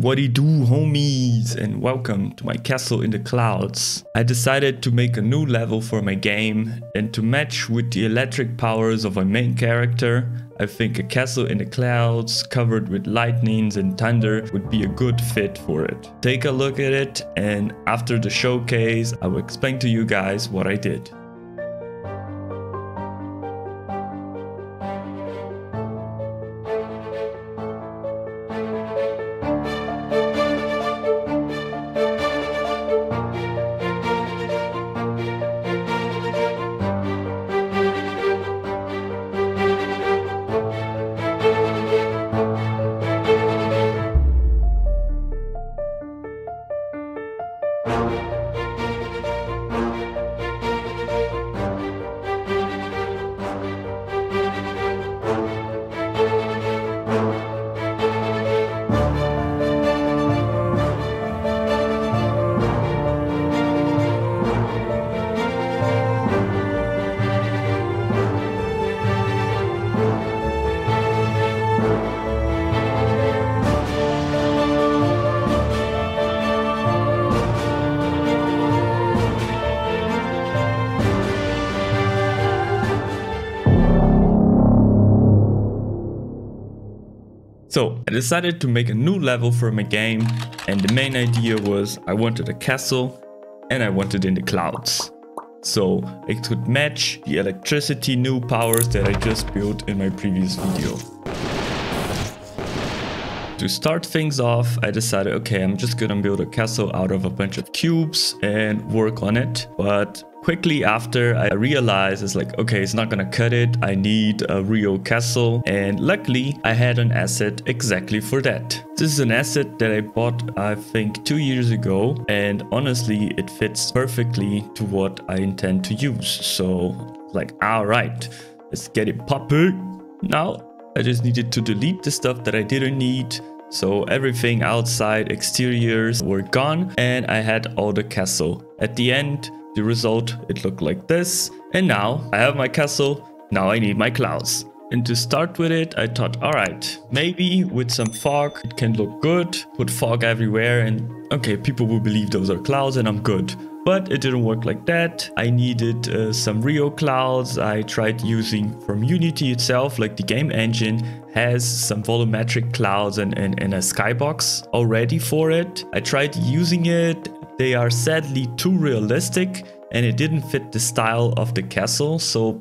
What'd do, homies, and welcome to my castle in the clouds. I decided to make a new level for my game, and to match with the electric powers of my main character, I think a castle in the clouds covered with lightnings and thunder would be a good fit for it. Take a look at it, and after the showcase I will explain to you guys what I did. So I decided to make a new level for my game, and the main idea was I wanted a castle and I wanted in the clouds. So it could match the electricity new powers that I just built in my previous video. To start things off, I decided, okay, I'm just gonna build a castle out of a bunch of cubes and work on it. But quickly after, I realized it's like, okay, it's not gonna cut it. I need a real castle. And luckily, I had an asset exactly for that. This is an asset that I bought, I think, 2 years ago. And honestly, it fits perfectly to what I intend to use. So, like, all right, let's get it popping. Now, I just needed to delete the stuff that I didn't need. So everything outside, exteriors were gone, and I had all the castle. At the end, the result, it looked like this. And now I have my castle. Now I need my clouds. And to start with it, I thought, all right, maybe with some fog, it can look good. Put fog everywhere and okay, people will believe those are clouds and I'm good. But it didn't work like that. I needed some real clouds. I tried using from Unity itself, like the game engine has some volumetric clouds and a skybox already for it. I tried using it. They are sadly too realistic and it didn't fit the style of the castle. So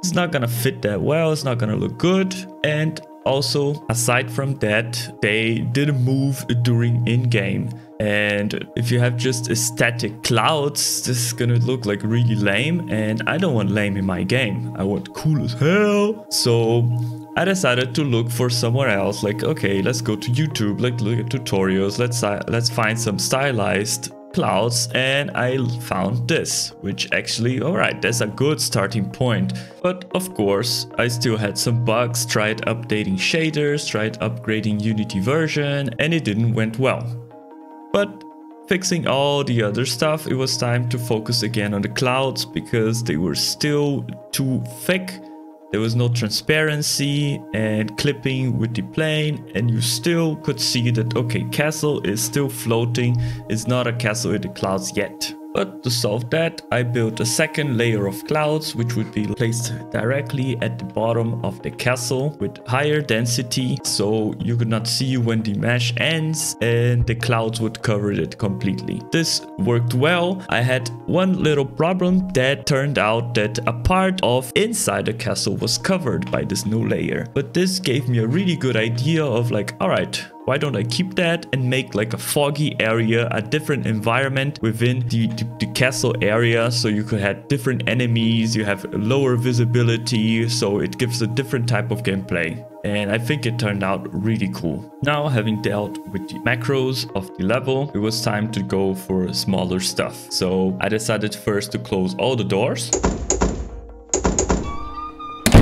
it's not gonna fit that well. It's not gonna look good. And also, aside from that, they didn't move during in-game. And if you have just static clouds, this is gonna look like really lame, and I don't want lame in my game. I want cool as hell. So I decided to look for somewhere else. Like, okay, let's go to YouTube, like look at tutorials. Let's find some stylized clouds, and I found this, which actually, all right, that's a good starting point. But of course, I still had some bugs. Tried updating shaders, tried upgrading Unity version, and it didn't went well. But fixing all the other stuff, it was time to focus again on the clouds because they were still too thick. There was no transparency and clipping with the plane, and you still could see that, okay, castle is still floating. It's not a castle in the clouds yet. But to solve that, I built a second layer of clouds, which would be placed directly at the bottom of the castle with higher density, so you could not see when the mesh ends and the clouds would cover it completely. This worked well. I had one little problem that turned out that a part of inside the castle was covered by this new layer. But this gave me a really good idea of like, all right, why don't I keep that and make like a foggy area, a different environment within the castle area, so you could have different enemies, you have lower visibility, so it gives a different type of gameplay. And I think it turned out really cool. Now, having dealt with the macros of the level, it was time to go for smaller stuff. So I decided first to close all the doors.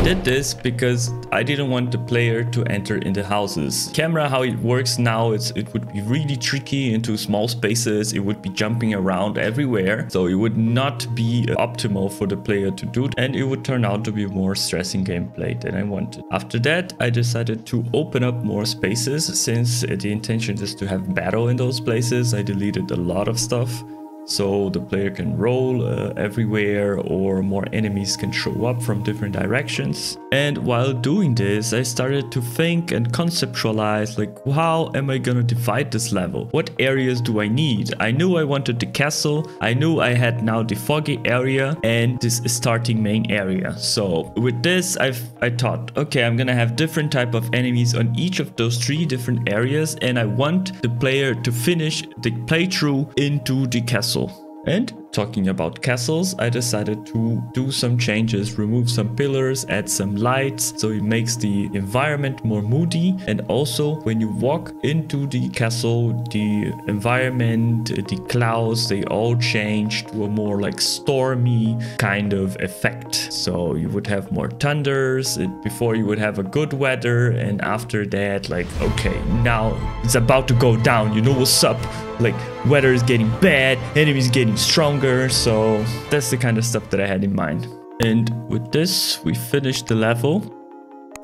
did this because I didn't want the player to enter in the houses. Camera, how it works now, it would be really tricky into small spaces. It would be jumping around everywhere. So it would not be optimal for the player to do. And it would turn out to be more stressing gameplay than I wanted. After that, I decided to open up more spaces. Since the intention is to have battle in those places, I deleted a lot of stuff. So the player can roll everywhere, or more enemies can show up from different directions. And while doing this, I started to think and conceptualize, like, how am I gonna divide this level? What areas do I need? I knew I wanted the castle. I knew I had now the foggy area and this starting main area. So with this, I thought, okay, I'm gonna have different type of enemies on each of those 3 different areas, and I want the player to finish the playthrough into the castle. And talking about castles, I decided to do some changes, remove some pillars, add some lights, so it makes the environment more moody. And also when you walk into the castle, the environment, the clouds, they all change to a more like stormy kind of effect. So you would have more thunders. Before you would have a good weather, and after that, like, okay, now it's about to go down, you know what's up? Like, weather is getting bad, enemies getting stronger, so that's the kind of stuff that I had in mind. And with this, we finished the level.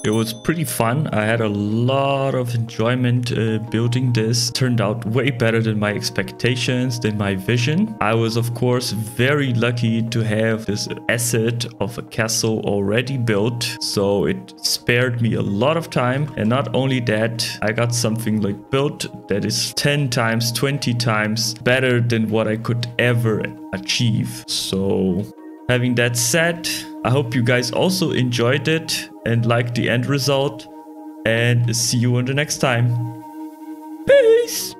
It was pretty fun. I had a lot of enjoyment building this. Turned out way better than my expectations, than my vision. I was, of course, very lucky to have this asset of a castle already built. So it spared me a lot of time. And not only that, I got something like built that is 10 times, 20 times better than what I could ever achieve. So having that said, I hope you guys also enjoyed it and liked the end result, and see you on the next time. Peace!